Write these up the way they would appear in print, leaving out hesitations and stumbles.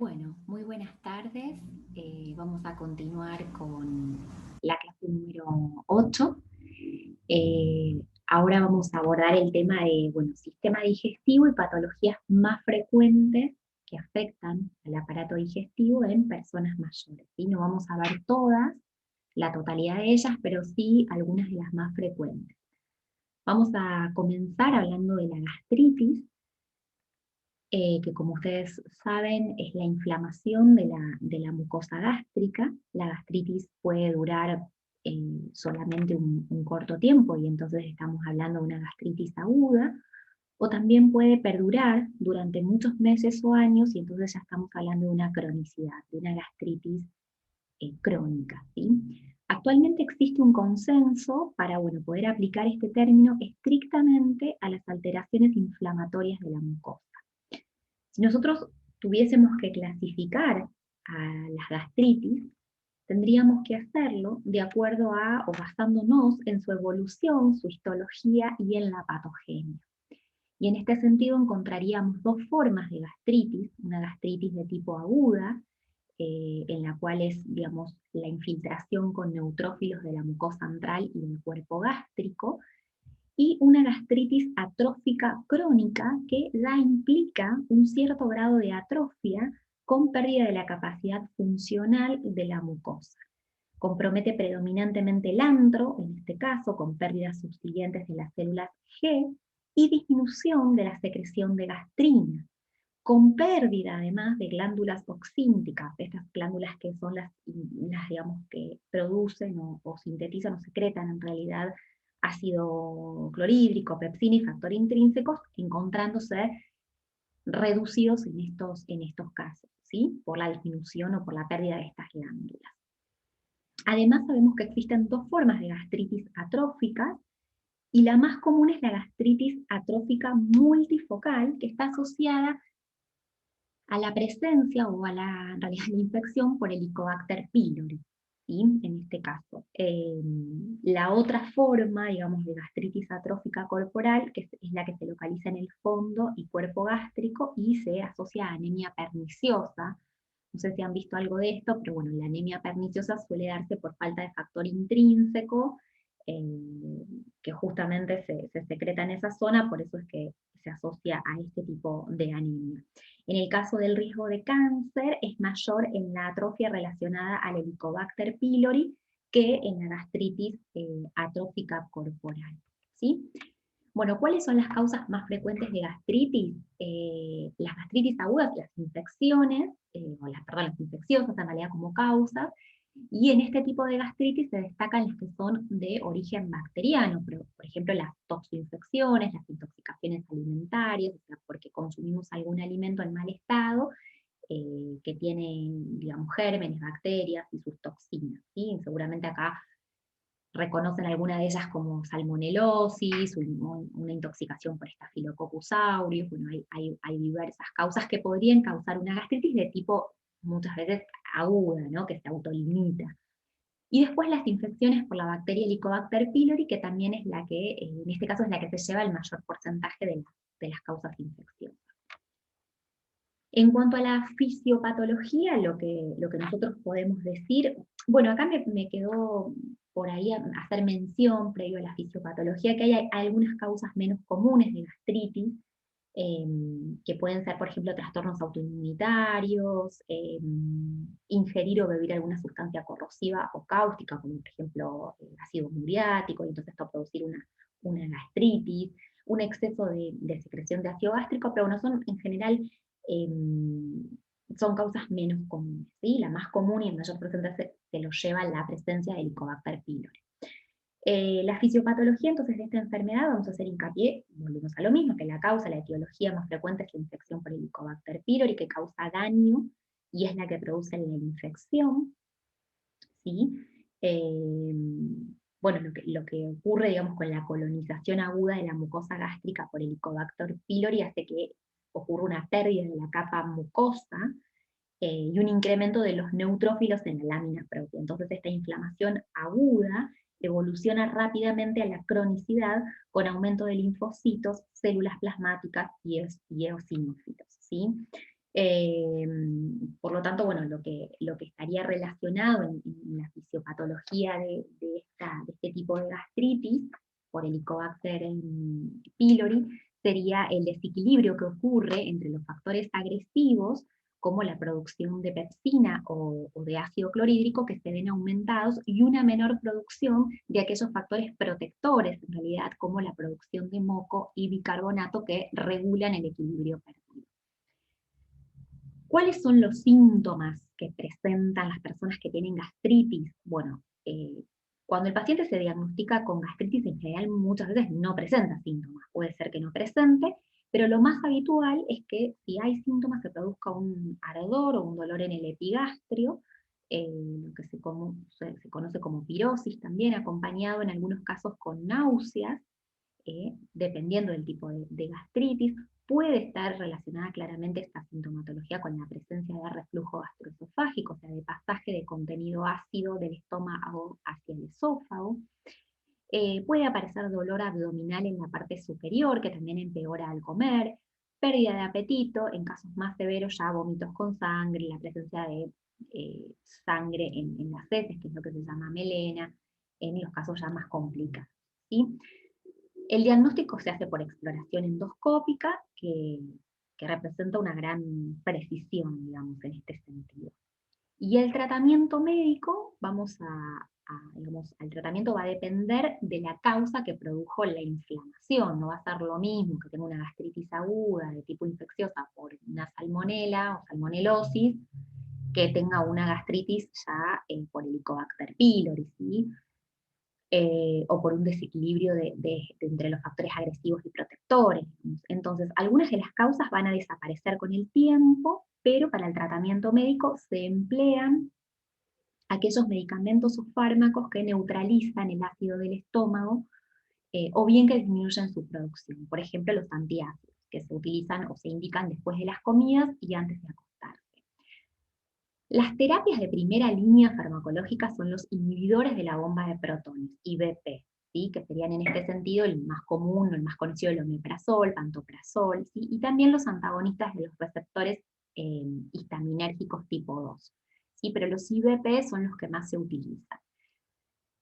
Bueno, muy buenas tardes. Vamos a continuar con la clase número 8. Ahora vamos a abordar el tema de, bueno, sistema digestivo y patologías más frecuentes que afectan al aparato digestivo en personas mayores, ¿sí? No vamos a ver todas, la totalidad de ellas, pero sí algunas de las más frecuentes. Vamos a comenzar hablando de la gastritis, que como ustedes saben es la inflamación de la mucosa gástrica. La gastritis puede durar solamente un corto tiempo y entonces estamos hablando de una gastritis aguda, o también puede perdurar durante muchos meses o años y entonces ya estamos hablando de una cronicidad, de una gastritis crónica, ¿sí? Actualmente existe un consenso para, bueno, poder aplicar este término estrictamente a las alteraciones inflamatorias de la mucosa. Si nosotros tuviésemos que clasificar a las gastritis, tendríamos que hacerlo de acuerdo a, o basándonos en su evolución, su histología y en la patogenia. Y en este sentido encontraríamos dos formas de gastritis: una gastritis de tipo aguda, en la cual es, digamos, la infiltración con neutrófilos de la mucosa antral y del cuerpo gástrico, y una gastritis atrófica crónica que ya implica un cierto grado de atrofia con pérdida de la capacidad funcional de la mucosa. Compromete predominantemente el antro, en este caso, con pérdidas subsiguientes de las células G y disminución de la secreción de gastrina, con pérdida además de glándulas oxínticas, estas glándulas que son las digamos, que producen o sintetizan o secretan en realidad ácido clorhídrico, pepsina y factor intrínsecos, encontrándose reducidos en estos casos, ¿sí? Por la disminución o por la pérdida de estas glándulas. Además, sabemos que existen dos formas de gastritis atrófica, y la más común es la gastritis atrófica multifocal, que está asociada a la presencia o a la, en realidad, la infección por Helicobacter pylori, ¿sí? En este caso. La otra forma, digamos, de gastritis atrófica corporal, que es la que se localiza en el fondo y cuerpo gástrico y se asocia a anemia perniciosa. No sé si han visto algo de esto, pero bueno, la anemia perniciosa suele darse por falta de factor intrínseco, que justamente se secreta en esa zona, por eso es que se asocia a este tipo de anemia. En el caso del riesgo de cáncer, es mayor en la atrofia relacionada al Helicobacter pylori que en la gastritis atrófica corporal, ¿sí? Bueno, ¿cuáles son las causas más frecuentes de gastritis? Las gastritis agudas, las infecciones, perdón, las infecciosas en realidad como causas, y en este tipo de gastritis se destacan las que son de origen bacteriano, pero, por ejemplo, las toxoinfecciones, las intoxicaciones alimentarias, o sea, porque consumimos algún alimento en mal estado, que tiene, digamos, gérmenes, bacterias y sus toxinas, ¿sí? Seguramente acá reconocen alguna de ellas como salmonelosis, una intoxicación por Staphylococcus aureus. Bueno, hay diversas causas que podrían causar una gastritis de tipo muchas veces aguda, ¿no? Que se autolimita. Y después las infecciones por la bacteria Helicobacter pylori, que también es la que, en este caso, es la que se lleva el mayor porcentaje de las causas infecciosas. En cuanto a la fisiopatología, lo que nosotros podemos decir, bueno, acá me quedó por ahí hacer mención, previo a la fisiopatología, que hay algunas causas menos comunes de gastritis, eh, que pueden ser, por ejemplo, trastornos autoinmunitarios, ingerir o beber alguna sustancia corrosiva o cáustica, como por ejemplo ácido muriático, y entonces esto producir una gastritis, un exceso de secreción de ácido gástrico, pero bueno, son en general eh, son causas menos comunes, ¿sí? La más común y en mayor porcentaje se lo lleva la presencia de Helicobacter pylori. La fisiopatología entonces de esta enfermedad, vamos a hacer hincapié, volvemos a lo mismo, que la causa, la etiología más frecuente es la infección por Helicobacter pylori, que causa daño y es la que produce la infección, ¿sí? Eh, bueno, lo que ocurre, digamos, con la colonización aguda de la mucosa gástrica por Helicobacter pylori hace que ocurra una pérdida de la capa mucosa, y un incremento de los neutrófilos en la lámina propia. Entonces esta inflamación aguda evoluciona rápidamente a la cronicidad con aumento de linfocitos, células plasmáticas y eosinófilos, ¿sí? Eh, por lo tanto, bueno, lo que estaría relacionado en la fisiopatología de este tipo de gastritis, por Helicobacter pylori, sería el desequilibrio que ocurre entre los factores agresivos, como la producción de pepsina o de ácido clorhídrico, que se ven aumentados, y una menor producción de aquellos factores protectores, en realidad, como la producción de moco y bicarbonato, que regulan el equilibrio perdido. ¿Cuáles son los síntomas que presentan las personas que tienen gastritis? Bueno, cuando el paciente se diagnostica con gastritis, en general muchas veces no presenta síntomas. Puede ser que no presente, pero lo más habitual es que si hay síntomas se produzca un ardor o un dolor en el epigastrio, lo que se conoce como pirosis también, acompañado en algunos casos con náuseas, dependiendo del tipo de gastritis. Puede estar relacionada claramente esta sintomatología con la presencia de reflujo gastroesofágico, o sea, de pasaje de contenido ácido del estómago hacia el esófago. Puede aparecer dolor abdominal en la parte superior, que también empeora al comer, pérdida de apetito, en casos más severos ya vómitos con sangre, la presencia de sangre en las heces, que es lo que se llama melena, en los casos ya más complicados, ¿sí? El diagnóstico se hace por exploración endoscópica, que representa una gran precisión, digamos, en este sentido. Y el tratamiento médico, digamos, el tratamiento va a depender de la causa que produjo la inflamación. No va a ser lo mismo que tenga una gastritis aguda de tipo infecciosa por una salmonela o salmonelosis, que tenga una gastritis ya por Helicobacter pylori, ¿sí? O por un desequilibrio entre los factores agresivos y protectores. Entonces, algunas de las causas van a desaparecer con el tiempo, pero para el tratamiento médico se emplean aquellos medicamentos o fármacos que neutralizan el ácido del estómago, o bien que disminuyen su producción. Por ejemplo, los antiácidos, que se utilizan o se indican después de las comidas y antes de acostarse. Las terapias de primera línea farmacológica son los inhibidores de la bomba de protones, IBP, ¿sí? Que serían en este sentido el más común, el más conocido, el omeprazol, pantoprazol, ¿sí? Y también los antagonistas de los receptores histaminérgicos tipo 2. ¿Sí? Pero los IBP son los que más se utilizan.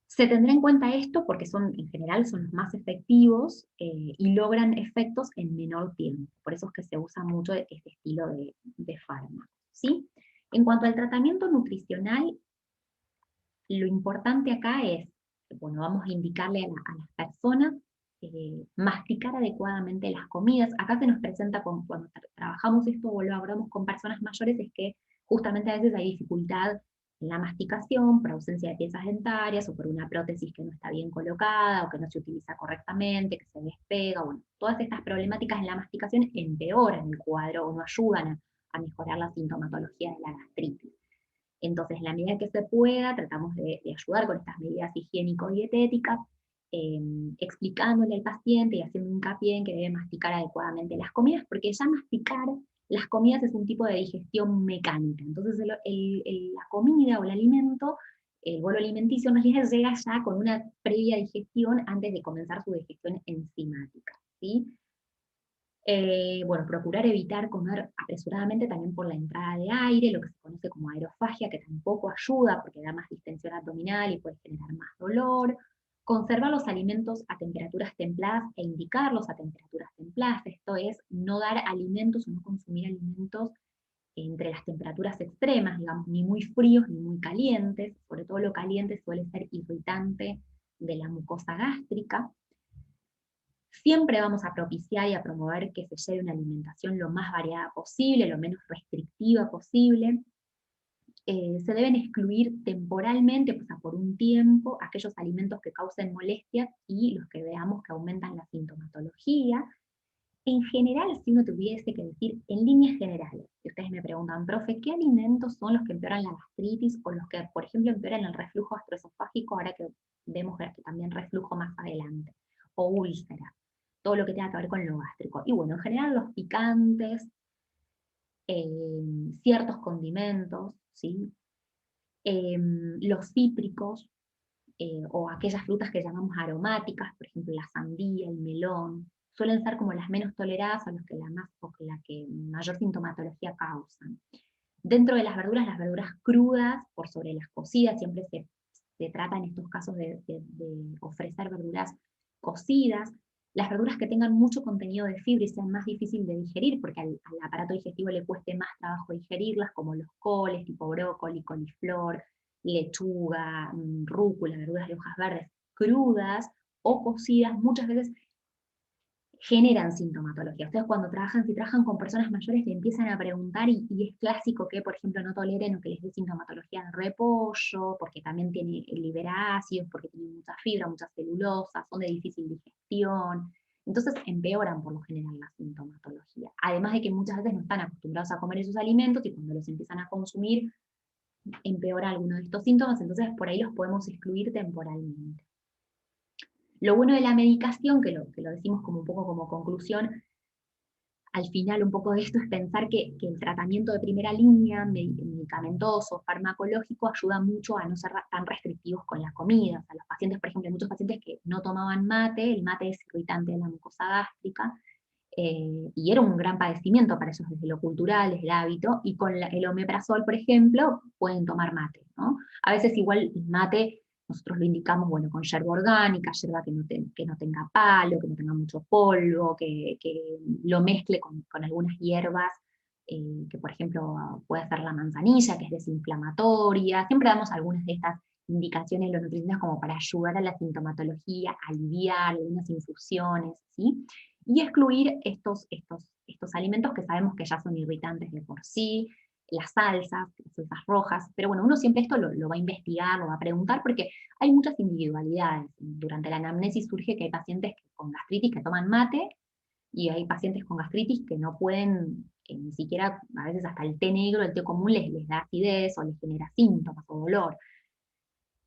Se tendrá en cuenta esto porque en general son los más efectivos y logran efectos en menor tiempo. Por eso es que se usa mucho este estilo de fármaco, ¿sí? En cuanto al tratamiento nutricional, lo importante acá es, bueno, vamos a indicarle a las personas masticar adecuadamente las comidas. Acá se nos presenta cuando trabajamos esto o lo hablamos con personas mayores, es que justamente a veces hay dificultad en la masticación por ausencia de piezas dentarias o por una prótesis que no está bien colocada o que no se utiliza correctamente, que se despega. Bueno, todas estas problemáticas en la masticación empeoran el cuadro o no ayudan a mejorar la sintomatología de la gastritis. Entonces, en la medida que se pueda, tratamos de ayudar con estas medidas higiénico-dietéticas, explicándole al paciente y haciendo hincapié en que debe masticar adecuadamente las comidas, porque ya masticar las comidas es un tipo de digestión mecánica. Entonces, la comida o el alimento, el bolo alimenticio, nos llega ya con una previa digestión antes de comenzar su digestión enzimática, ¿sí? Bueno, procurar evitar comer apresuradamente también por la entrada de aire, lo que se conoce como aerofagia, que tampoco ayuda porque da más distensión abdominal y puede generar más dolor. Conservar los alimentos a temperaturas templadas e indicarlos a temperaturas templadas, esto es, no dar alimentos o no consumir alimentos entre las temperaturas extremas, digamos, ni muy fríos ni muy calientes, sobre todo lo caliente suele ser irritante de la mucosa gástrica. Siempre vamos a propiciar y a promover que se lleve una alimentación lo más variada posible, lo menos restrictiva posible. Se deben excluir temporalmente, o sea, por un tiempo, aquellos alimentos que causen molestias y los que veamos que aumentan la sintomatología. En general, si uno tuviese que decir en líneas generales, si ustedes me preguntan, profe, ¿qué alimentos son los que empeoran la gastritis o los que, por ejemplo, empeoran el reflujo gastroesofágico, ahora que vemos que también reflujo más adelante, o úlcera? Todo lo que tenga que ver con lo gástrico. Y bueno, en general los picantes, ciertos condimentos, ¿sí? Los cítricos, o aquellas frutas que llamamos aromáticas, por ejemplo la sandía, el melón, suelen ser como las menos toleradas o la que mayor sintomatología causan. Dentro de las verduras crudas, por sobre las cocidas, siempre se trata en estos casos de ofrecer verduras cocidas. Las verduras que tengan mucho contenido de fibra y sean más difíciles de digerir, porque al aparato digestivo le cueste más trabajo digerirlas, como los coles, tipo brócoli, coliflor, lechuga, rúcula, verduras de hojas verdes, crudas o cocidas, muchas veces generan sintomatología. Ustedes cuando trabajan, si trabajan con personas mayores, le empiezan a preguntar y es clásico que, por ejemplo, no toleren o que les dé sintomatología al repollo, porque también libera ácidos, porque tiene mucha fibra, mucha celulosa, son de difícil digestión. Entonces empeoran por lo general la sintomatología. Además de que muchas veces no están acostumbrados a comer esos alimentos y cuando los empiezan a consumir, empeora alguno de estos síntomas, entonces por ahí los podemos excluir temporalmente. Lo bueno de la medicación, que lo decimos como un poco como conclusión, al final un poco de esto es pensar que el tratamiento de primera línea, medicamentoso, farmacológico, ayuda mucho a no ser tan restrictivos con la comida. O sea, los pacientes, por ejemplo, hay muchos pacientes que no tomaban mate, el mate es irritante de la mucosa gástrica, y era un gran padecimiento para ellos desde lo cultural, desde el hábito, y con el omeprazol, por ejemplo, pueden tomar mate, ¿no? A veces igual el mate nosotros lo indicamos, bueno, con yerba orgánica, yerba que no tenga palo, que no tenga mucho polvo, que lo mezcle con algunas hierbas, que por ejemplo puede ser la manzanilla, que es desinflamatoria. Siempre damos algunas de estas indicaciones los nutricionistas como para ayudar a la sintomatología, aliviar algunas infusiones, ¿sí? Y excluir estos alimentos que sabemos que ya son irritantes de por sí, las salsas rojas, pero bueno, uno siempre esto lo va a investigar, lo va a preguntar, porque hay muchas individualidades. Durante la anamnesis surge que hay pacientes con gastritis que toman mate, y hay pacientes con gastritis que no pueden, ni siquiera, a veces hasta el té negro, el té común les da acidez, o les genera síntomas o dolor.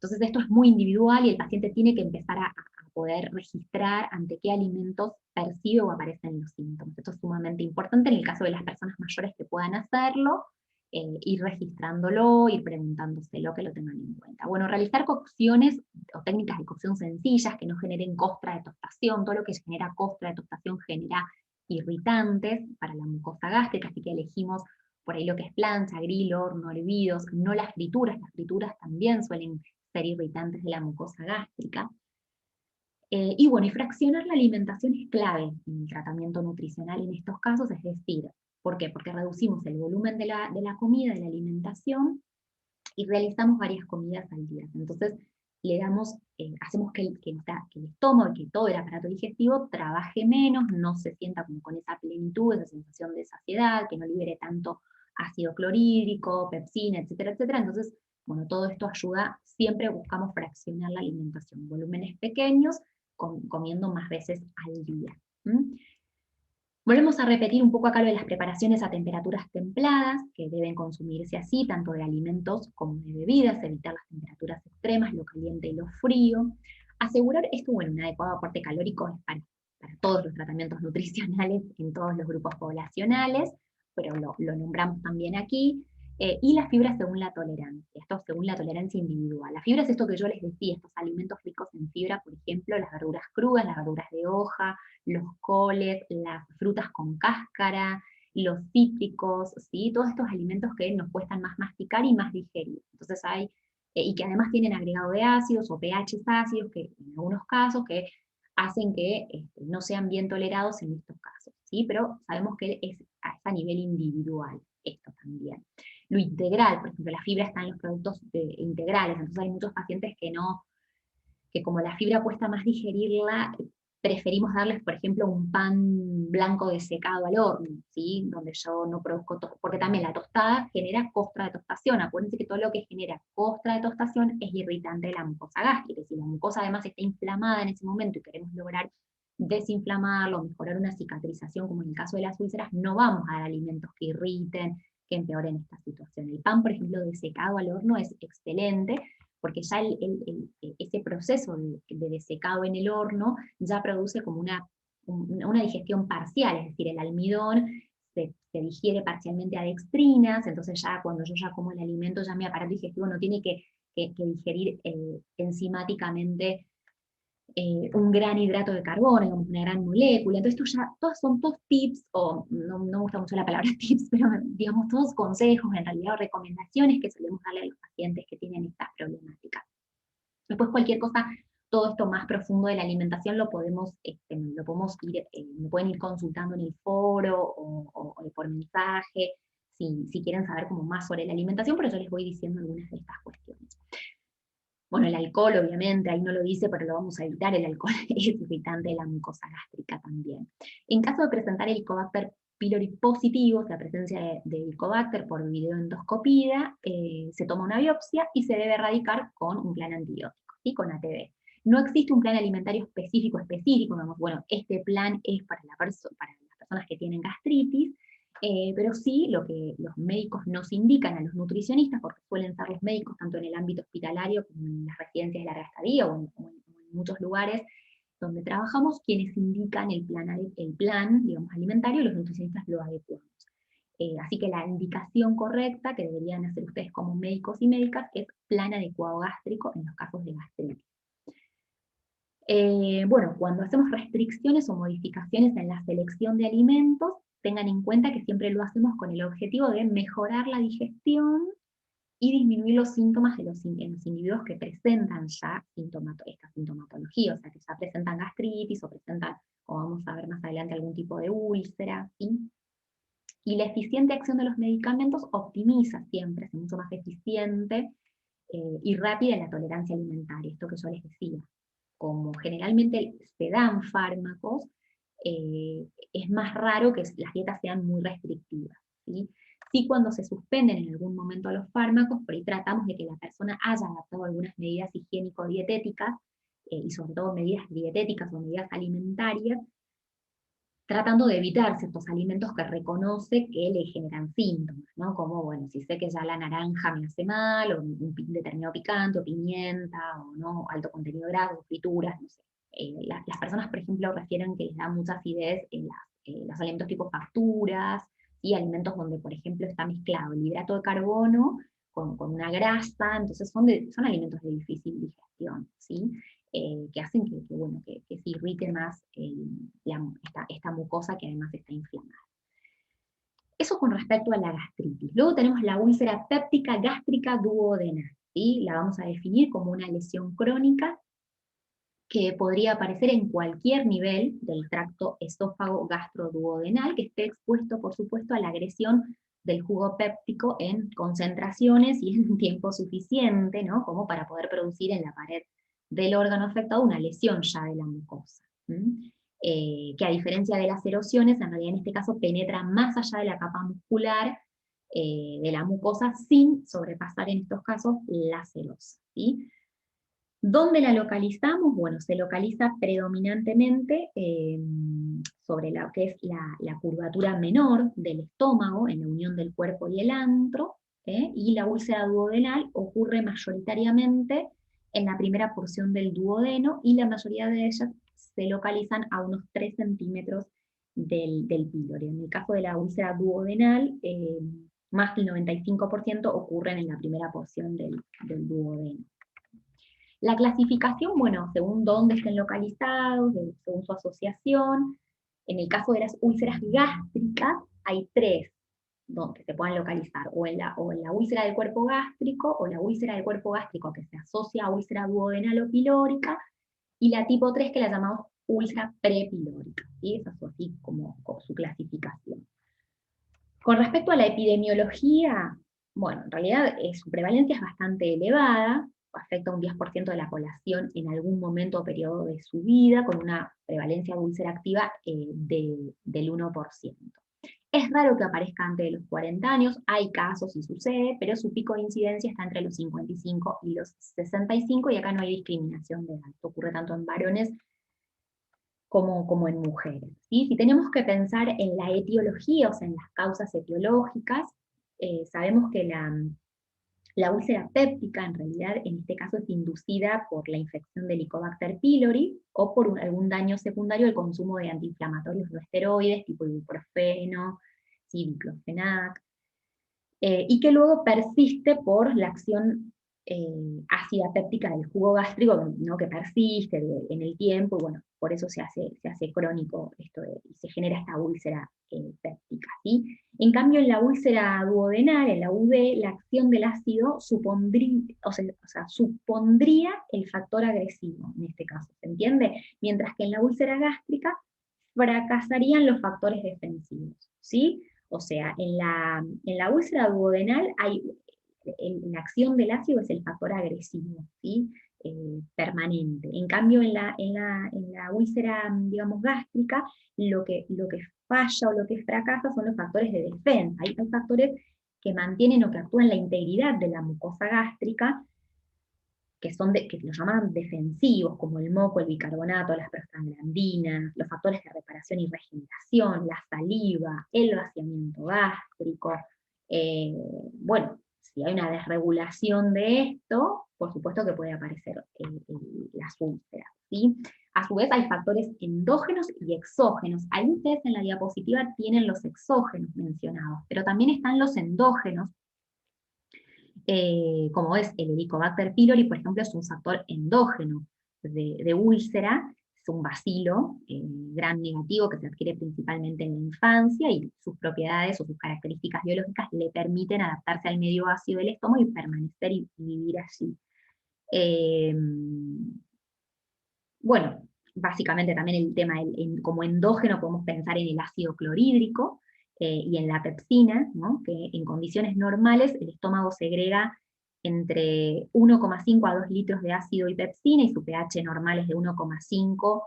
Entonces esto es muy individual y el paciente tiene que empezar a poder registrar ante qué alimentos percibe o aparecen los síntomas. Esto es sumamente importante en el caso de las personas mayores que puedan hacerlo, ir registrándolo, ir preguntándoselo, que lo tengan en cuenta. Bueno, realizar cocciones o técnicas de cocción sencillas que no generen costra de tostación. Todo lo que genera costra de tostación genera irritantes para la mucosa gástrica, así que elegimos por ahí lo que es plancha, grill, horno, hervidos, no las frituras también suelen ser irritantes de la mucosa gástrica. Y bueno, y fraccionar la alimentación es clave en el tratamiento nutricional en estos casos, es decir, ¿por qué? Porque reducimos el volumen de la comida, de la alimentación, y realizamos varias comidas al día. Entonces, le damos, hacemos que el estómago y que todo el aparato digestivo trabaje menos, no se sienta como con esa plenitud, esa sensación de saciedad, que no libere tanto ácido clorhídrico, pepsina, etcétera, etcétera. Entonces, bueno, todo esto ayuda, siempre buscamos fraccionar la alimentación, volúmenes pequeños, comiendo más veces al día. ¿Mm? Volvemos a repetir un poco acá lo de las preparaciones a temperaturas templadas, que deben consumirse así, tanto de alimentos como de bebidas, evitar las temperaturas extremas, lo caliente y lo frío. Asegurar esto, bueno, un adecuado aporte calórico es para todos los tratamientos nutricionales en todos los grupos poblacionales, pero lo nombramos también aquí. Y la fibra según la tolerancia, esto según la tolerancia individual. La fibra es esto que yo les decía, estos alimentos ricos en fibra, por ejemplo, las verduras crudas, las verduras de hoja, los coles, las frutas con cáscara, los cítricos, ¿sí? Todos estos alimentos que nos cuestan más masticar y más digerir. Entonces hay, y que además tienen agregado de ácidos o pHs ácidos, que en algunos casos que hacen que no sean bien tolerados en estos casos, ¿sí? Pero sabemos que es a nivel individual esto también. Lo integral, por ejemplo, la fibra está en los productos integrales, entonces hay muchos pacientes que como la fibra cuesta más digerirla, preferimos darles, por ejemplo, un pan blanco desecado al horno, ¿sí? Donde yo no produzco, porque también la tostada genera costra de tostación. Acuérdense que todo lo que genera costra de tostación es irritante de la mucosa gástrica. Y si la mucosa además está inflamada en ese momento y queremos lograr desinflamarlo, mejorar una cicatrización, como en el caso de las úlceras, no vamos a dar alimentos que irriten, que empeoren esta situación. El pan, por ejemplo, desecado al horno es excelente, porque ya ese proceso de desecado en el horno ya produce como una digestión parcial, es decir, el almidón se digiere parcialmente a dextrinas, entonces ya cuando yo ya como el alimento, ya mi aparato digestivo no tiene que digerir enzimáticamente un gran hidrato de carbono, digamos, una gran molécula. Entonces, esto ya, todos son todos tips, o no me gusta mucho la palabra tips, pero digamos, todos consejos, en realidad, o recomendaciones que solemos darle a los pacientes que tienen estas problemáticas. Después, cualquier cosa, todo esto más profundo de la alimentación lo podemos ir, me pueden ir consultando en el foro o por mensaje, si quieren saber como más sobre la alimentación, pero yo les voy diciendo algunas de estas cuestiones. Bueno, el alcohol, obviamente, ahí no lo dice, pero lo vamos a evitar, el alcohol es irritante de la mucosa gástrica también. En caso de presentar Helicobacter pylori positivo, la presencia de Helicobacter por videoendoscopía, se toma una biopsia y se debe erradicar con un plan antibiótico, ¿sí? Con ATD. No existe un plan alimentario específico, digamos, bueno, este plan es para las personas que tienen gastritis, pero sí lo que los médicos nos indican a los nutricionistas, porque suelen ser los médicos tanto en el ámbito hospitalario como en las residencias de larga estadía o en muchos lugares donde trabajamos, quienes indican el plan digamos, alimentario, y los nutricionistas lo adecuamos. Así que la indicación correcta que deberían hacer ustedes como médicos y médicas es plan adecuado gástrico en los casos de gastritis. Bueno, cuando hacemos restricciones o modificaciones en la selección de alimentos, tengan en cuenta que siempre lo hacemos con el objetivo de mejorar la digestión y disminuir los síntomas en los individuos que presentan ya esta sintomatología, o sea, que ya presentan gastritis o presentan, como vamos a ver más adelante, algún tipo de úlcera, ¿sí? Y la eficiente acción de los medicamentos optimiza siempre, es mucho más eficiente y rápida en la tolerancia alimentaria, esto que yo les decía. Como generalmente se dan fármacos, es más raro que las dietas sean muy restrictivas, ¿sí? Sí, cuando se suspenden en algún momento los fármacos, por ahí tratamos de que la persona haya adaptado algunas medidas higiénico-dietéticas, y sobre todo medidas dietéticas o medidas alimentarias, tratando de evitar ciertos alimentos que reconoce que le generan síntomas, ¿no? Como, bueno, si sé que ya la naranja me hace mal, o un determinado picante, o pimienta, o no, alto contenido de grasa, frituras, no sé. Las personas, por ejemplo, refieren que les da mucha acidez en los alimentos tipo facturas, y alimentos donde, por ejemplo, está mezclado el hidrato de carbono con una grasa, entonces son alimentos de difícil digestión, ¿sí? Que hacen bueno, que se irrite más esta mucosa que además está inflamada. Eso con respecto a la gastritis. Luego tenemos la úlcera péptica gástrica duodenal, ¿sí? La vamos a definir como una lesión crónica que podría aparecer en cualquier nivel del tracto esófago gastroduodenal, que esté expuesto, por supuesto, a la agresión del jugo péptico en concentraciones y en tiempo suficiente, ¿no? Como para poder producir en la pared del órgano afectado una lesión ya de la mucosa. Que a diferencia de las erosiones, en realidad en este caso penetra más allá de la capa muscular de la mucosa sin sobrepasar en estos casos la serosa, ¿sí? ¿Dónde la localizamos? Bueno, se localiza predominantemente sobre lo que es la curvatura menor del estómago, en la unión del cuerpo y el antro, y la úlcera duodenal ocurre mayoritariamente en la primera porción del duodeno, y la mayoría de ellas se localizan a unos 3 centímetros del pílori. En el caso de la úlcera duodenal, más del 95% ocurren en la primera porción del duodeno. La clasificación, bueno, según dónde estén localizados, según su asociación. En el caso de las úlceras gástricas, hay 3 donde se puedan localizar, o en la úlcera del cuerpo gástrico, o la úlcera del cuerpo gástrico que se asocia a úlcera duodenal o pilórica, y la tipo 3 que la llamamos úlcera prepilórica, ¿sí? Esa es así como su clasificación. Con respecto a la epidemiología, bueno, en realidad su prevalencia es bastante elevada, afecta a un 10% de la población en algún momento o periodo de su vida, con una prevalencia de úlcera activa del 1%. Es raro que aparezca antes de los 40 años, hay casos y sucede, pero su pico de incidencia está entre los 55 y los 65, y acá no hay discriminación de edad. Esto ocurre tanto en varones como en mujeres, ¿sí? Si tenemos que pensar en la etiología, o sea, en las causas etiológicas, sabemos que la úlcera péptica, en realidad, en este caso es inducida por la infección de Helicobacter pylori o por algún daño secundario al consumo de antiinflamatorios no esteroides, tipo ibuprofeno, diclofenac, y que luego persiste por la acción ácida péptica del jugo gástrico, ¿no? Que persiste en el tiempo, y bueno, por eso se hace crónico esto y se genera esta úlcera péptica, ¿sí? En cambio, en la úlcera duodenal, en la UD, la acción del ácido supondría el factor agresivo, en este caso, ¿se entiende? Mientras que en la úlcera gástrica fracasarían los factores defensivos, ¿sí? O sea, en la úlcera duodenal la acción del ácido es el factor agresivo, ¿sí? Permanente. En cambio, en la úlcera, digamos, gástrica, lo que falla o lo que fracasa son los factores de defensa. Hay factores que mantienen o que actúan la integridad de la mucosa gástrica, que lo llaman defensivos, como el moco, el bicarbonato, las prostaglandinas, los factores de reparación y regeneración, la saliva, el vaciamiento gástrico. Bueno, si hay una desregulación de esto, por supuesto que puede aparecer las úlceras, ¿sí? A su vez hay factores endógenos y exógenos. Ahí ustedes en la diapositiva tienen los exógenos mencionados, pero también están los endógenos, como es el Helicobacter pylori, por ejemplo, es un factor endógeno de úlcera, es un bacilo gram negativo que se adquiere principalmente en la infancia, y sus propiedades o sus características biológicas le permiten adaptarse al medio ácido del estómago y permanecer y vivir allí. Eh, bueno, básicamente también el tema, como endógeno podemos pensar en el ácido clorhídrico y en la pepsina, ¿no? Que en condiciones normales el estómago segrega entre 1,5 a 2 litros de ácido y pepsina, y su pH normal es de 1,5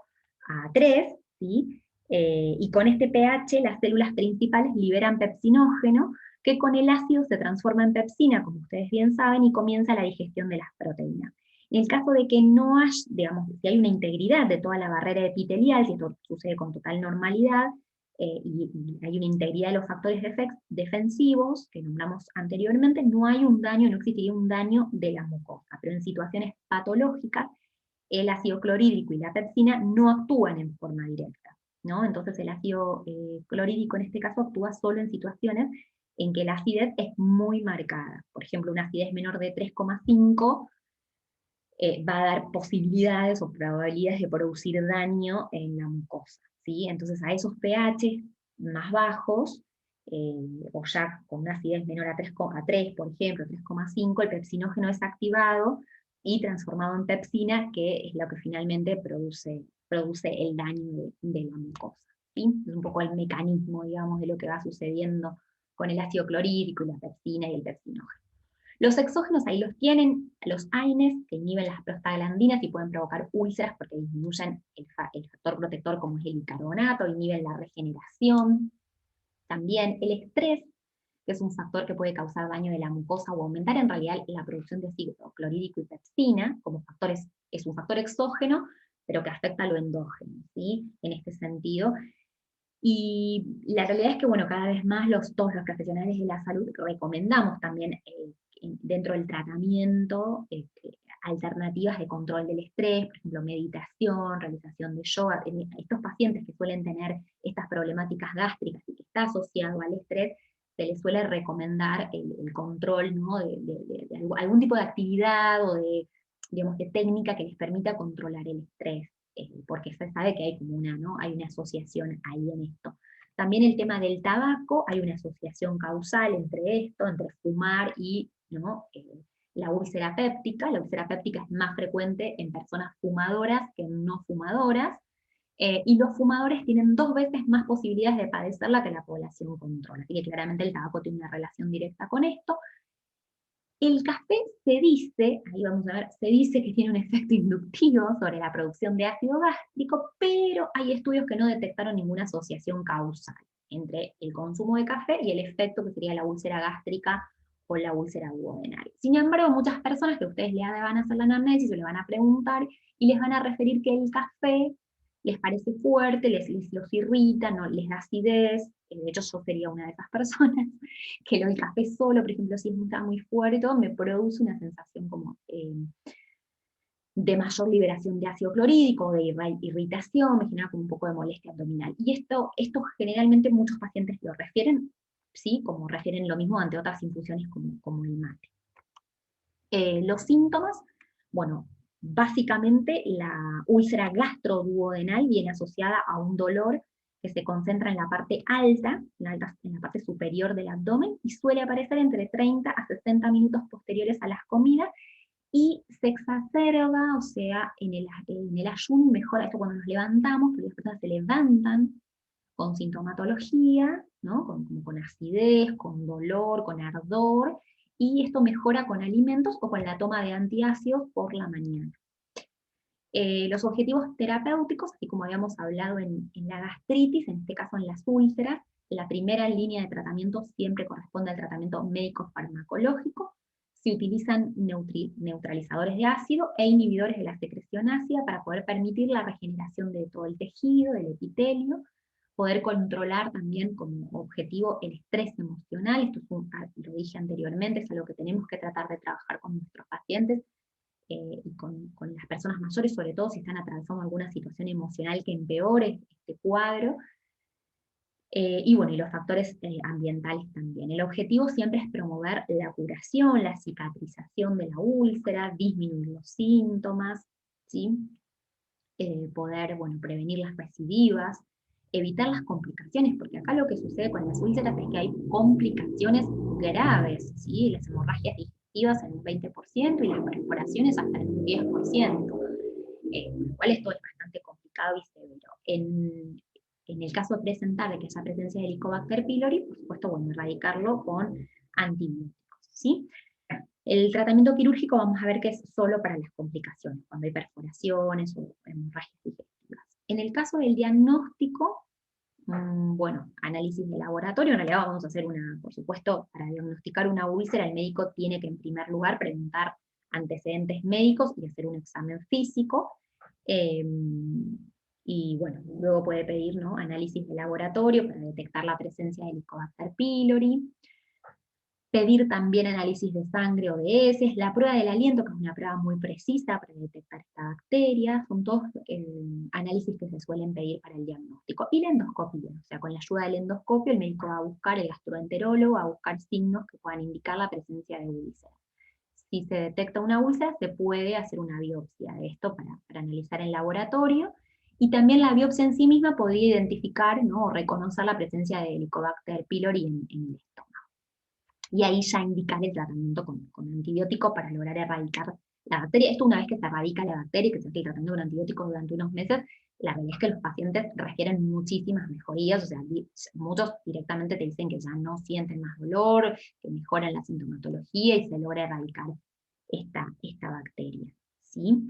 a 3, ¿sí? Y con este pH las células principales liberan pepsinógeno, que con el ácido se transforma en pepsina, como ustedes bien saben, y comienza la digestión de las proteínas. En el caso de que no haya, digamos, si hay una integridad de toda la barrera epitelial, si esto sucede con total normalidad, y hay una integridad de los factores defensivos que nombramos anteriormente, no hay un daño, no existiría un daño de la mucosa. Pero en situaciones patológicas, el ácido clorhídrico y la pepsina no actúan en forma directa, ¿no? Entonces el ácido clorhídrico en este caso actúa solo en situaciones en que la acidez es muy marcada. Por ejemplo, una acidez menor de 3,5 va a dar posibilidades o probabilidades de producir daño en la mucosa, ¿sí? Entonces a esos pH más bajos, o ya con una acidez menor a 3, por ejemplo, 3,5, el pepsinógeno es activado y transformado en pepsina, que es lo que finalmente produce el daño de la mucosa, ¿sí? Es un poco el mecanismo, digamos, de lo que va sucediendo con el ácido clorhídrico y la pepsina y el pepsinógeno. Los exógenos ahí los tienen, los AINES, que inhiben las prostaglandinas y pueden provocar úlceras porque disminuyen el factor protector como es el bicarbonato, inhiben la regeneración. También el estrés, que es un factor que puede causar daño de la mucosa o aumentar en realidad la producción de ácido clorhídrico y pepsina, como factores, es un factor exógeno, pero que afecta a lo endógeno, ¿sí? En este sentido. Y la realidad es que, bueno, cada vez más todos los profesionales de la salud recomendamos también dentro del tratamiento alternativas de control del estrés, por ejemplo, meditación, realización de yoga. Estos pacientes que suelen tener estas problemáticas gástricas y que está asociado al estrés, se les suele recomendar el control, ¿no? de algún tipo de actividad o digamos, de técnica que les permita controlar el estrés, porque se sabe que hay como ¿no? Hay una asociación ahí en esto. También el tema del tabaco, hay una asociación causal entre esto, entre fumar y, ¿no? La úlcera péptica. La úlcera péptica es más frecuente en personas fumadoras que en no fumadoras, y los fumadores tienen 2 veces más posibilidades de padecerla que la población control. Así que claramente el tabaco tiene una relación directa con esto. El café se dice, ahí vamos a ver, se dice que tiene un efecto inductivo sobre la producción de ácido gástrico, pero hay estudios que no detectaron ninguna asociación causal entre el consumo de café y el efecto que sería la úlcera gástrica o la úlcera duodenal. Sin embargo, muchas personas que ustedes le van a hacer la anamnesis o le van a preguntar y les van a referir que el café les parece fuerte, les los irrita, no, les da acidez. De hecho yo sería una de esas personas, que el café solo, por ejemplo, si está muy fuerte, me produce una sensación como de mayor liberación de ácido clorhídrico, de irritación, me genera como un poco de molestia abdominal. Y esto generalmente muchos pacientes lo refieren, ¿sí? Como refieren lo mismo ante otras infusiones como el mate. Los síntomas, bueno, básicamente la úlcera gastroduodenal viene asociada a un dolor que se concentra en la parte alta, en la parte superior del abdomen, y suele aparecer entre 30 a 60 minutos posteriores a las comidas, y se exacerba, o sea, en el ayuno, mejora esto cuando nos levantamos, porque las personas se levantan con sintomatología, ¿no? Como con acidez, con dolor, con ardor, y esto mejora con alimentos o con la toma de antiácidos por la mañana. Los objetivos terapéuticos, así como habíamos hablado en la gastritis, en este caso en las úlceras, la primera línea de tratamiento siempre corresponde al tratamiento médico-farmacológico. Se utilizan neutralizadores de ácido e inhibidores de la secreción ácida para poder permitir la regeneración de todo el tejido, del epitelio, poder controlar también como objetivo el estrés emocional. Esto es lo dije anteriormente, es algo que tenemos que tratar de trabajar con nuestros pacientes, y con las personas mayores, sobre todo si están atravesando alguna situación emocional que empeore este cuadro. Y bueno, y los factores ambientales también. El objetivo siempre es promover la curación, la cicatrización de la úlcera, disminuir los síntomas, ¿sí? Poder, bueno, prevenir las recidivas, evitar las complicaciones, porque acá lo que sucede con las úlceras es que hay complicaciones graves, ¿sí? Las hemorragias digestivas en un 20% y las perforaciones hasta en un 10%, lo cual esto es bastante complicado y severo. En el caso de presentar de que haya presencia de Helicobacter pylori, por supuesto, bueno, erradicarlo con antibióticos, ¿sí? El tratamiento quirúrgico vamos a ver que es solo para las complicaciones, cuando hay perforaciones o hemorragias digestivas. En el caso del diagnóstico, bueno, análisis de laboratorio, en realidad vamos a hacer por supuesto, para diagnosticar una úlcera, el médico tiene que en primer lugar preguntar antecedentes médicos y hacer un examen físico. Eh, y bueno, luego puede pedir, ¿no?, análisis de laboratorio para detectar la presencia de Helicobacter pylori. Pedir también análisis de sangre o de heces, la prueba del aliento, que es una prueba muy precisa para detectar esta bacteria, son todos análisis que se suelen pedir para el diagnóstico. Y la endoscopia, o sea, con la ayuda del endoscopio el médico va a buscar, el gastroenterólogo va a buscar signos que puedan indicar la presencia de úlcera. Si se detecta una úlcera, se puede hacer una biopsia de esto para analizar en laboratorio, y también la biopsia en sí misma podría identificar, ¿no?, o reconocer la presencia de Helicobacter pylori en el estómago. Y ahí ya indicar el tratamiento con antibiótico para lograr erradicar la bacteria. Esto una vez que se erradica la bacteria y que se hace el tratamiento con antibióticos durante unos meses, la realidad es que los pacientes refieren muchísimas mejorías, o sea, muchos directamente te dicen que ya no sienten más dolor, que mejoran la sintomatología y se logra erradicar esta bacteria, ¿sí?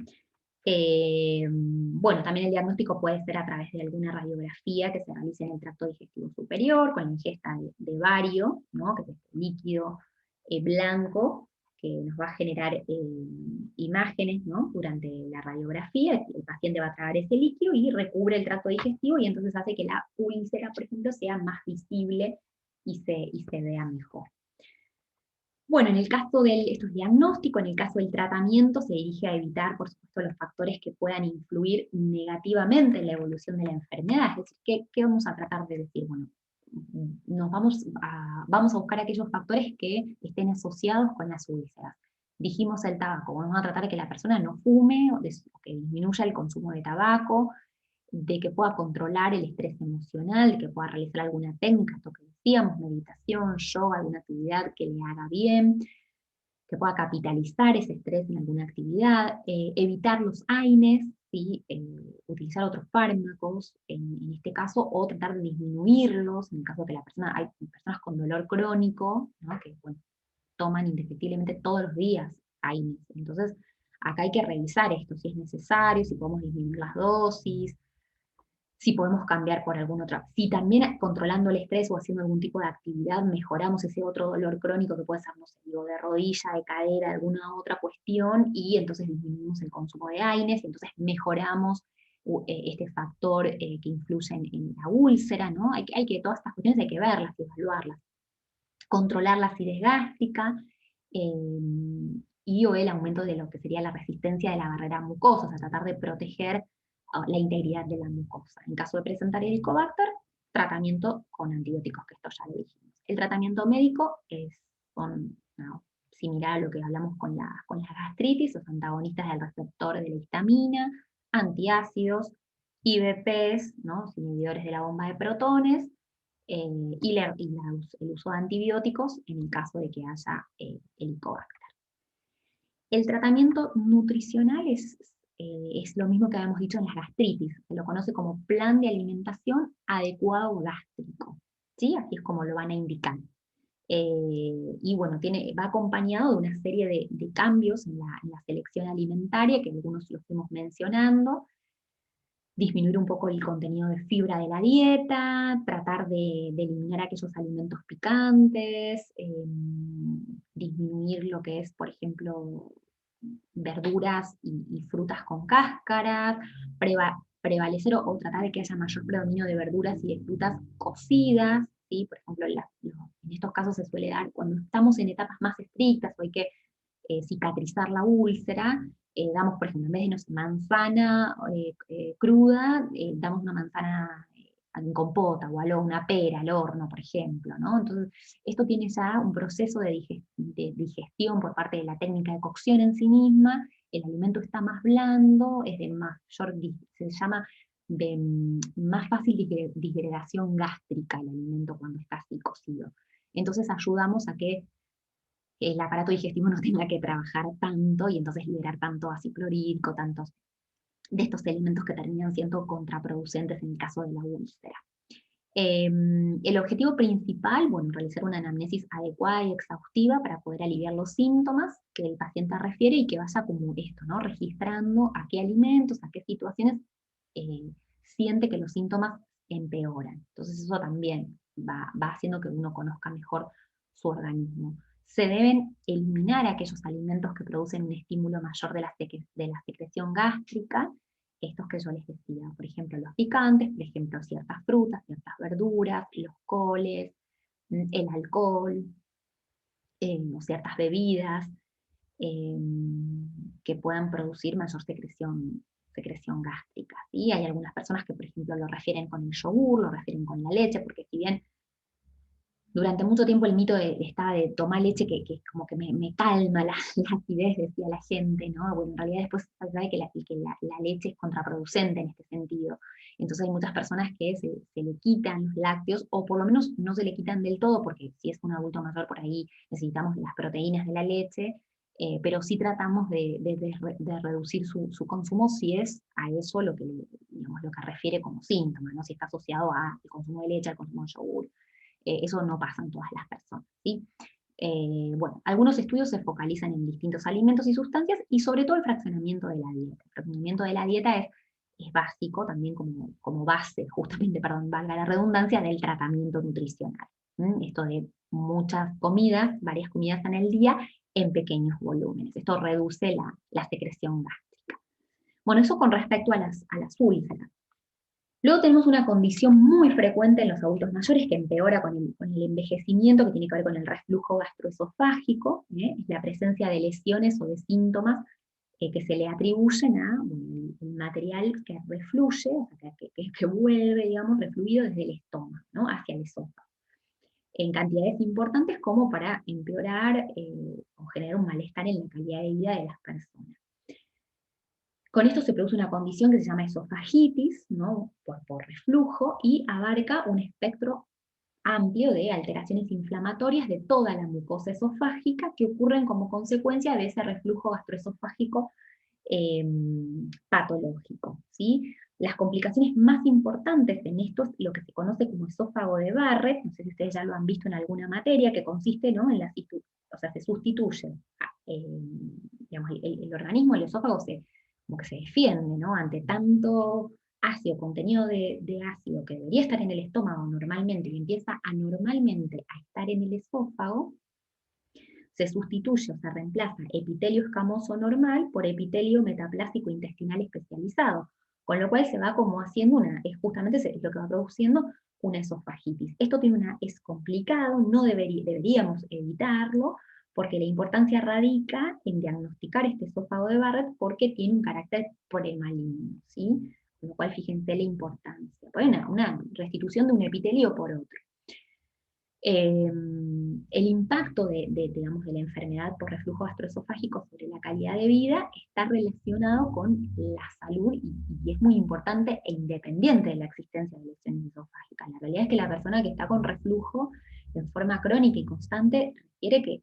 Bueno, también el diagnóstico puede ser a través de alguna radiografía que se realice en el tracto digestivo superior, con la ingesta de bario, ¿no?, que es este líquido blanco, que nos va a generar imágenes, ¿no?, durante la radiografía. El paciente va a tragar ese líquido y recubre el tracto digestivo, y entonces hace que la úlcera, por ejemplo, sea más visible y se vea mejor. Bueno, en el caso esto es diagnóstico, en el caso del tratamiento se dirige a evitar, por supuesto, los factores que puedan influir negativamente en la evolución de la enfermedad. Es decir, ¿qué vamos a tratar de decir? Bueno, vamos a buscar aquellos factores que estén asociados con las úlceras. Dijimos el tabaco, vamos a tratar de que la persona no fume, o que disminuya el consumo de tabaco, de que pueda controlar el estrés emocional, de que pueda realizar alguna técnica, esto que decíamos, meditación, yoga, alguna actividad que le haga bien, que pueda capitalizar ese estrés en alguna actividad, evitar los AINES, ¿sí? Utilizar otros fármacos, en este caso, o tratar de disminuirlos, en el caso de que hay personas con dolor crónico, ¿no?, que bueno, toman indefectiblemente todos los días AINES. Entonces, acá hay que revisar esto, si es necesario, si podemos disminuir las dosis, si podemos cambiar por alguna otra. Si también controlando el estrés o haciendo algún tipo de actividad mejoramos ese otro dolor crónico que puede ser, no sé, digo, de rodilla, de cadera, alguna otra cuestión, y entonces disminuimos el consumo de AINES, y entonces mejoramos este factor que influye en la úlcera, ¿no? Todas estas cuestiones hay que verlas y evaluarlas. Controlar la acidez gástrica, y o el aumento de lo que sería la resistencia de la barrera mucosa, o sea, tratar de proteger la integridad de la mucosa. En caso de presentar Helicobacter, tratamiento con antibióticos, que esto ya lo dijimos. El tratamiento médico son similar a lo que hablamos con la gastritis, los antagonistas del receptor de la histamina, antiácidos, IBPs, ¿no? Inhibidores de la bomba de protones, el uso de antibióticos en el caso de que haya helicobacter. El tratamiento nutricional es lo mismo que habíamos dicho en las gastritis, se lo conoce como plan de alimentación adecuado gástrico, ¿sí? Así es como lo van a indicar. Y bueno, va acompañado de una serie de cambios en la selección alimentaria, que algunos los fuimos mencionando, disminuir un poco el contenido de fibra de la dieta, tratar de eliminar aquellos alimentos picantes, disminuir lo que es, por ejemplo, verduras y frutas con cáscaras, prevalecer o tratar de que haya mayor predominio de verduras y de frutas cocidas, ¿sí? Por ejemplo, en estos casos se suele dar cuando estamos en etapas más estrictas o hay que cicatrizar la úlcera, damos, por ejemplo, en vez de no sé, manzana cruda, damos una manzana en compota o una pera al horno, por ejemplo, ¿no? Entonces, esto tiene ya un proceso de digestión por parte de la técnica de cocción en sí misma, el alimento está más blando, es de mayor, se llama de más fácil disgregación gástrica el alimento cuando está así cocido. Entonces ayudamos a que el aparato digestivo no tenga que trabajar tanto y entonces liberar tanto ácido clorhídrico, tantos de estos elementos que terminan siendo contraproducentes en el caso de la úlcera. El objetivo principal, bueno, realizar una anamnesis adecuada y exhaustiva para poder aliviar los síntomas que el paciente refiere y que vaya como esto, ¿no? Registrando a qué alimentos, a qué situaciones siente que los síntomas empeoran. Entonces eso también va haciendo que uno conozca mejor su organismo. Se deben eliminar aquellos alimentos que producen un estímulo mayor de la secreción gástrica, estos que yo les decía, por ejemplo, los picantes, por ejemplo, ciertas frutas, ciertas verduras, los coles, el alcohol, o ciertas bebidas eh, que puedan producir mayor secreción gástrica. ¿Sí? Hay algunas personas que, por ejemplo, lo refieren con el yogur, lo refieren con la leche, porque si bien durante mucho tiempo el mito estaba de tomar leche que como que me calma la acidez, decía la gente, ¿no? Bueno, en realidad después se sabe que la leche es contraproducente en este sentido. Entonces hay muchas personas que se le quitan los lácteos, o por lo menos no se le quitan del todo, porque si es un adulto mayor por ahí necesitamos las proteínas de la leche, pero sí tratamos de reducir su consumo si es a eso digamos, lo que refiere como síntoma, ¿no? Si está asociado al consumo de leche, al consumo de yogur. Eso no pasa en todas las personas, ¿sí? Bueno, algunos estudios se focalizan en distintos alimentos y sustancias y sobre todo el fraccionamiento de la dieta. El fraccionamiento de la dieta es básico también como base, justamente, perdón, valga la redundancia, del tratamiento nutricional. Esto de muchas comidas, varias comidas en el día, en pequeños volúmenes. Esto reduce la secreción gástrica. Bueno, eso con respecto a las úlceras. Luego tenemos una condición muy frecuente en los adultos mayores que empeora con el envejecimiento, que tiene que ver con el reflujo gastroesofágico, es la presencia de lesiones o de síntomas que se le atribuyen a el material que refluye, o sea, que vuelve, digamos, refluido desde el estómago, ¿no? Hacia el esófago, en cantidades importantes como para empeorar o generar un malestar en la calidad de vida de las personas. Con esto se produce una condición que se llama esofagitis, ¿no? por reflujo, y abarca un espectro amplio de alteraciones inflamatorias de toda la mucosa esofágica que ocurren como consecuencia de ese reflujo gastroesofágico patológico, ¿sí? Las complicaciones más importantes en esto es lo que se conoce como esófago de Barrett, no sé si ustedes ya lo han visto en alguna materia, que consiste, ¿no? O sea, se sustituye, digamos, el organismo, el esófago como que se defiende, ¿no? Ante tanto ácido, contenido de ácido que debería estar en el estómago normalmente y empieza anormalmente a estar en el esófago, se sustituye o se reemplaza epitelio escamoso normal por epitelio metaplásico intestinal especializado, con lo cual se va como haciendo justamente es lo que va produciendo una esofagitis. Esto es complicado, no deberíamos evitarlo, porque la importancia radica en diagnosticar este esófago de Barrett porque tiene un carácter premaligno, ¿sí? Con lo cual fíjense la importancia. Bueno, una restitución de un epitelio por otro. el impacto digamos, de la enfermedad por reflujo gastroesofágico sobre la calidad de vida está relacionado con la salud y es muy importante e independiente de la existencia de lesiones esofágicas. La realidad es que la persona que está con reflujo en forma crónica y constante requiere que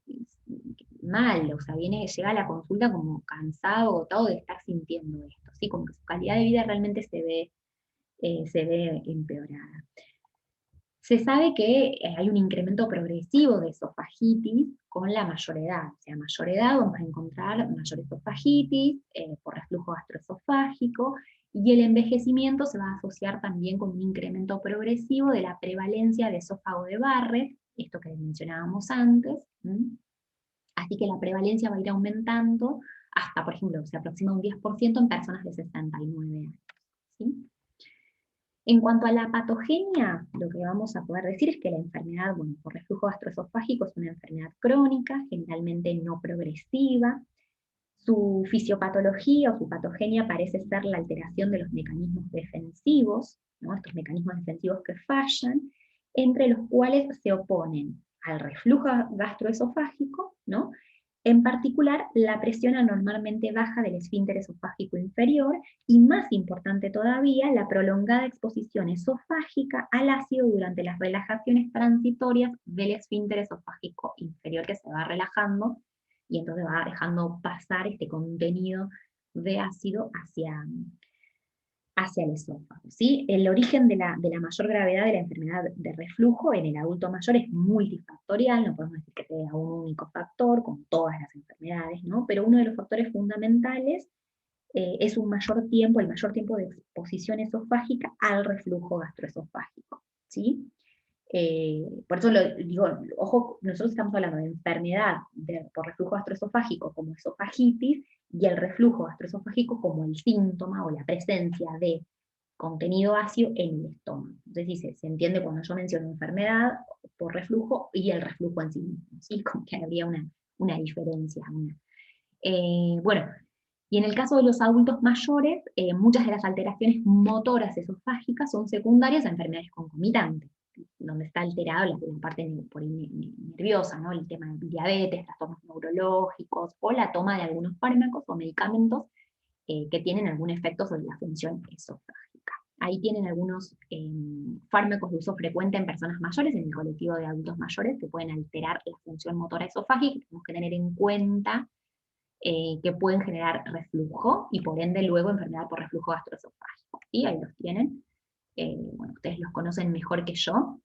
mal, o sea, llega a la consulta como cansado, agotado de estar sintiendo esto, ¿sí? Como que su calidad de vida realmente se ve empeorada. Se sabe que hay un incremento progresivo de esofagitis con la mayor edad. O sea, a mayor edad vamos a encontrar mayor esofagitis por reflujo gastroesofágico, y el envejecimiento se va a asociar también con un incremento progresivo de la prevalencia de esófago de Barrett, esto que mencionábamos antes. Así que la prevalencia va a ir aumentando hasta, por ejemplo, se aproxima un 10% en personas de 69 años. ¿Sí? En cuanto a la patogenia, lo que vamos a poder decir es que la enfermedad, bueno, por reflujo gastroesofágico es una enfermedad crónica, generalmente no progresiva. Su fisiopatología o su patogenia parece ser la alteración de los mecanismos defensivos, ¿no? Estos mecanismos defensivos que fallan, entre los cuales se oponen al reflujo gastroesofágico, ¿no? En particular, la presión anormalmente baja del esfínter esofágico inferior, y más importante todavía, la prolongada exposición esofágica al ácido durante las relajaciones transitorias del esfínter esofágico inferior, que se va relajando, y entonces va dejando pasar este contenido de ácido hacia el esófago. ¿Sí? El origen de la mayor gravedad de la enfermedad de reflujo en el adulto mayor es multifactorial, no podemos decir que sea un único factor, con todas las enfermedades, ¿no? Pero uno de los factores fundamentales es el mayor tiempo de exposición esofágica al reflujo gastroesofágico. ¿Sí? Por eso lo digo, ojo, nosotros estamos hablando de enfermedad por reflujo gastroesofágico como esofagitis, y el reflujo gastroesofágico como el síntoma o la presencia de contenido ácido en el estómago. Entonces se entiende cuando yo menciono enfermedad por reflujo y el reflujo en sí mismo, ¿sí? Como que habría una diferencia. Bueno, y en el caso de los adultos mayores, muchas de las alteraciones motoras esofágicas son secundarias a enfermedades concomitantes, donde está alterada la parte nerviosa, ¿no? El tema de diabetes, trastornos neurológicos, o la toma de algunos fármacos o medicamentos que tienen algún efecto sobre la función esofágica. Ahí tienen algunos fármacos de uso frecuente en personas mayores, en el colectivo de adultos mayores, que pueden alterar la función motora esofágica, que tenemos que tener en cuenta que pueden generar reflujo, y por ende luego enfermedad por reflujo gastroesofágico. ¿Sí? Ahí los tienen. Bueno, ustedes los conocen mejor que yo,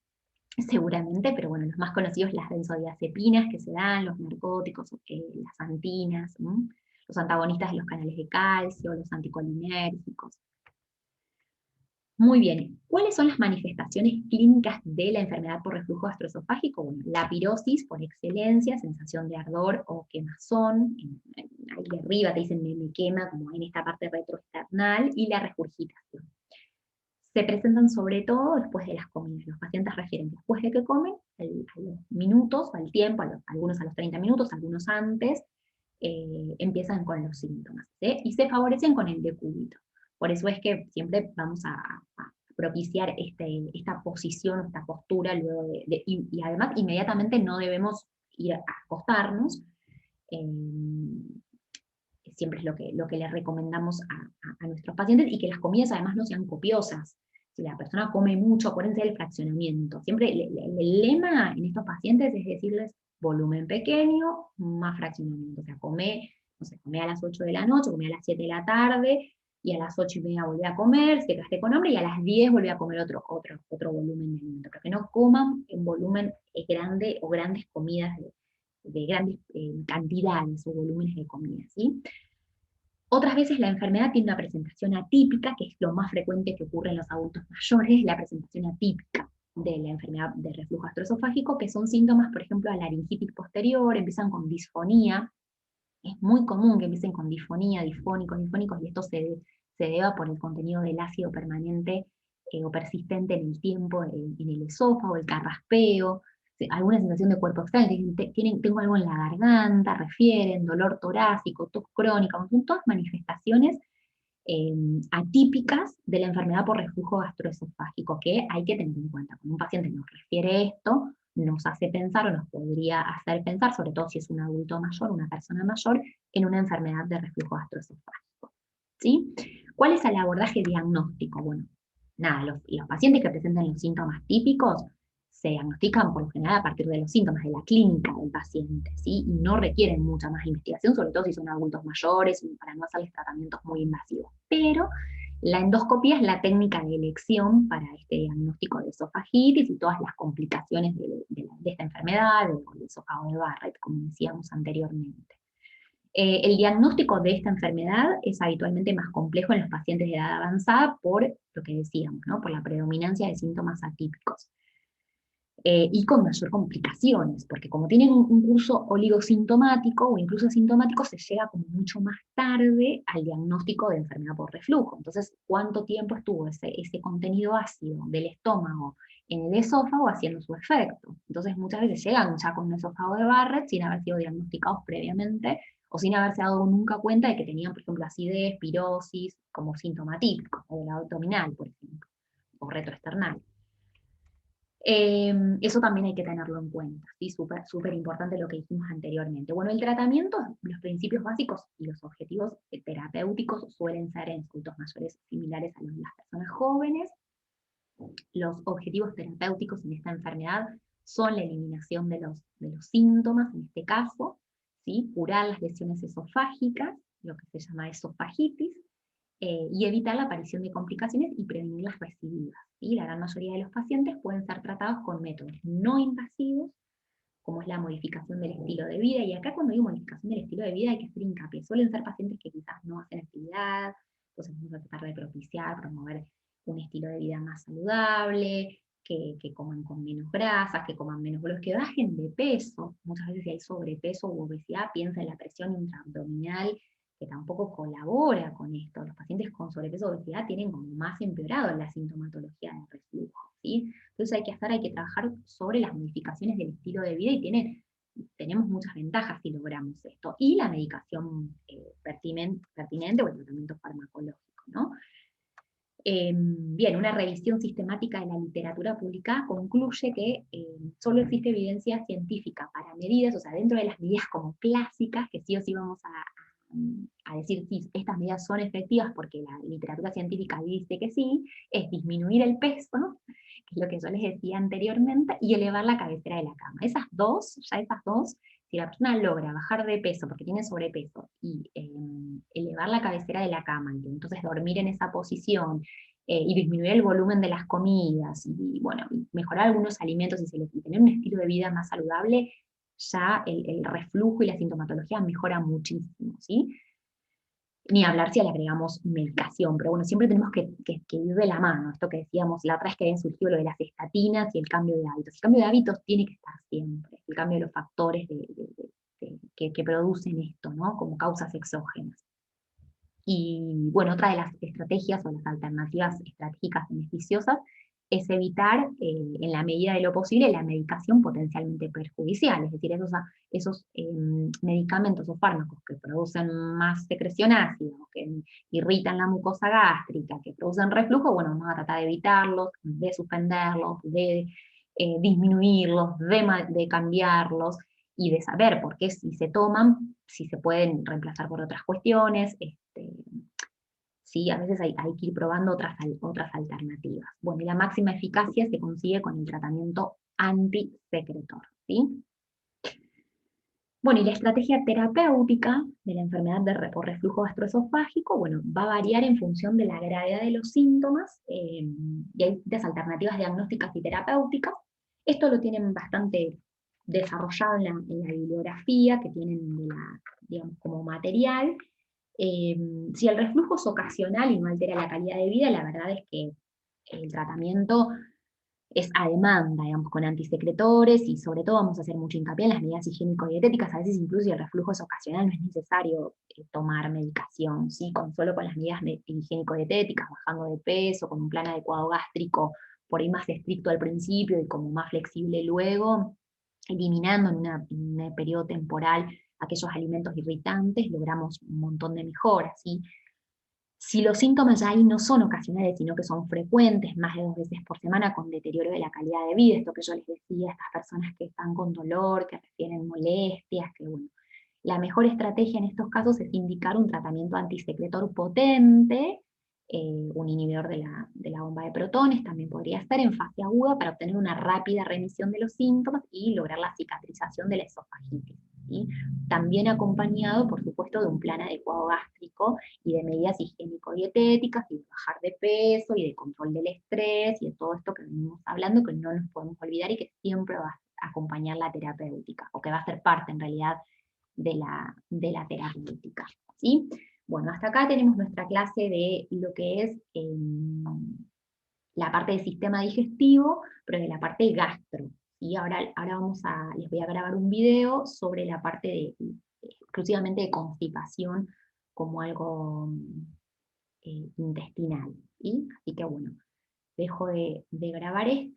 seguramente, pero bueno, los más conocidos, las benzodiazepinas que se dan, los narcóticos, las antinas, los antagonistas de los canales de calcio, los anticolinérgicos. Muy bien, ¿cuáles son las manifestaciones clínicas de la enfermedad por reflujo gastroesofágico? Bueno, la pirosis por excelencia, sensación de ardor o quemazón, ahí de arriba te dicen me quema, como en esta parte retroesternal, y la regurgitación. Se presentan sobre todo después de las comidas. Los pacientes refieren después de que comen, a los minutos, al tiempo, algunos a los 30 minutos, algunos antes, empiezan con los síntomas, ¿sí? Y se favorecen con el decúbito. Por eso es que siempre vamos a propiciar esta posición, esta postura, luego y además inmediatamente no debemos ir a acostarnos, siempre es lo que le recomendamos a nuestros pacientes, y que las comidas además no sean copiosas. Si la persona come mucho, acuérdense del fraccionamiento. Siempre el lema en estos pacientes es decirles volumen pequeño, más fraccionamiento. O sea, come a las 8 de la noche, come a las 7 de la tarde, y a las 8:30 volví a comer, se quedaste con hambre, y a las 10 volví a comer otro volumen de alimento. Pero que no coman en volumen grande o grandes comidas de grandes cantidades o volúmenes de comida, ¿sí? Otras veces la enfermedad tiene una presentación atípica, que es lo más frecuente que ocurre en los adultos mayores, la presentación atípica de la enfermedad de reflujo gastroesofágico, que son síntomas, por ejemplo, a laringitis posterior, empiezan con disfonía. Es muy común que empiecen con disfonía, difónicos, y esto se deba por el contenido del ácido permanente o persistente en el tiempo en el esófago, el carraspeo, alguna sensación de cuerpo extraño, tengo algo en la garganta, refieren, dolor torácico, tos crónica, son todas manifestaciones atípicas de la enfermedad por reflujo gastroesofágico, que hay que tener en cuenta. Cuando un paciente nos refiere esto, nos hace pensar o nos podría hacer pensar, sobre todo si es un adulto mayor, una persona mayor, en una enfermedad de reflujo gastroesofágico. ¿Sí? ¿Cuál es el abordaje diagnóstico? Bueno, nada, los pacientes que presentan los síntomas típicos se diagnostican por lo general a partir de los síntomas de la clínica del paciente, ¿sí? Y no requieren mucha más investigación, sobre todo si son adultos mayores, para no hacerles tratamientos muy invasivos. Pero la endoscopía es la técnica de elección para este diagnóstico de esofagitis y todas las complicaciones de esta enfermedad, del esófago de Barrett, como decíamos anteriormente. El diagnóstico de esta enfermedad es habitualmente más complejo en los pacientes de edad avanzada por lo que decíamos, ¿no? Por la predominancia de síntomas atípicos. Y con mayor complicaciones, porque como tienen un curso oligosintomático o incluso asintomático, se llega como mucho más tarde al diagnóstico de enfermedad por reflujo. Entonces, ¿cuánto tiempo estuvo ese contenido ácido del estómago en el esófago haciendo su efecto? Entonces, muchas veces llegan ya con un esófago de Barrett sin haber sido diagnosticados previamente o sin haberse dado nunca cuenta de que tenían, por ejemplo, acidez, pirosis, como síntoma típico, o del abdominal, por ejemplo, o retroesternal. Eso también hay que tenerlo en cuenta, ¿sí? Súper importante lo que dijimos anteriormente. Bueno, el tratamiento, los principios básicos y los objetivos terapéuticos suelen ser en adultos mayores similares a los de las personas jóvenes. Los objetivos terapéuticos en esta enfermedad son la eliminación de los síntomas, en este caso, ¿sí? Curar las lesiones esofágicas, lo que se llama esofagitis, y evitar la aparición de complicaciones y prevenir las recidivas. ¿Sí? La gran mayoría de los pacientes pueden ser tratados con métodos no invasivos, como es la modificación del estilo de vida, y acá cuando digo modificación del estilo de vida hay que hacer hincapié, suelen ser pacientes que quizás no hacen actividad, entonces vamos a tratar de propiciar, promover un estilo de vida más saludable, que coman con menos grasas, que coman menos glúcidos, que bajen de peso. Muchas veces si hay sobrepeso u obesidad, piensa en la presión intraabdominal, que tampoco colabora con esto. Los pacientes con sobrepeso o obesidad tienen como más empeorado la sintomatología del reflujo, ¿sí? Entonces hay que trabajar sobre las modificaciones del estilo de vida y tenemos muchas ventajas si logramos esto. Y la medicación pertinente o el tratamiento farmacológico, ¿no? Bien, una revisión sistemática de la literatura publicada concluye que solo existe evidencia científica para medidas, o sea, dentro de las medidas como clásicas, que sí o sí vamos a decir si estas medidas son efectivas porque la literatura científica dice que sí, es disminuir el peso, que es lo que yo les decía anteriormente, y elevar la cabecera de la cama. Esas dos, si la persona logra bajar de peso porque tiene sobrepeso y elevar la cabecera de la cama, y entonces dormir en esa posición, y disminuir el volumen de las comidas, y bueno, mejorar algunos alimentos y tener un estilo de vida más saludable, ya el reflujo y la sintomatología mejora muchísimo, ¿sí? Ni hablar si le agregamos medicación, pero bueno, siempre tenemos que ir de la mano, esto que decíamos la otra vez que habían surgido lo de las estatinas y el cambio de hábitos. El cambio de hábitos tiene que estar siempre, el cambio de los factores que producen esto, ¿no? Como causas exógenas. Y bueno, otra de las estrategias o las alternativas estratégicas beneficiosas es evitar, en la medida de lo posible, la medicación potencialmente perjudicial, es decir, esos medicamentos o fármacos que producen más secreción ácida, que irritan la mucosa gástrica, que producen reflujo, bueno, vamos a tratar de evitarlos, de suspenderlos, de disminuirlos, de cambiarlos, y de saber por qué si se toman, si se pueden reemplazar por otras cuestiones. Sí, a veces hay que ir probando otras alternativas. Bueno, y la máxima eficacia se consigue con el tratamiento antisecretor, ¿sí? Bueno, y la estrategia terapéutica de la enfermedad por reflujo gastroesofágico, bueno, va a variar en función de la gravedad de los síntomas, y hay distintas alternativas diagnósticas y terapéuticas. Esto lo tienen bastante desarrollado en la bibliografía que tienen digamos, como material. Si el reflujo es ocasional y no altera la calidad de vida, la verdad es que el tratamiento es a demanda, digamos, con antisecretores, y sobre todo vamos a hacer mucho hincapié en las medidas higiénico-dietéticas. A veces incluso si el reflujo es ocasional no es necesario tomar medicación, ¿sí? Solo con las medidas higiénico-dietéticas, bajando de peso, con un plan adecuado gástrico, por ahí más estricto al principio y como más flexible luego, eliminando en un periodo temporal aquellos alimentos irritantes, logramos un montón de mejoras, ¿sí? Si los síntomas ya ahí no son ocasionales, sino que son frecuentes, más de 2 veces por semana, con deterioro de la calidad de vida, esto que yo les decía, estas personas que están con dolor, que refieren molestias, que bueno, la mejor estrategia en estos casos es indicar un tratamiento antisecretor potente, un inhibidor de la bomba de protones, también podría ser en fase aguda para obtener una rápida remisión de los síntomas y lograr la cicatrización de la esofagitis. ¿Sí? También acompañado, por supuesto, de un plan adecuado gástrico y de medidas higiénico-dietéticas y de bajar de peso y de control del estrés y de todo esto que venimos hablando, que no nos podemos olvidar y que siempre va a acompañar la terapéutica, o que va a ser parte en realidad de la terapéutica. ¿Sí? Bueno, hasta acá tenemos nuestra clase de lo que es la parte del sistema digestivo, pero de la parte gastro. Y ahora les voy a grabar un video sobre la parte exclusivamente de constipación como algo intestinal. ¿Sí? Así que bueno, dejo de grabar y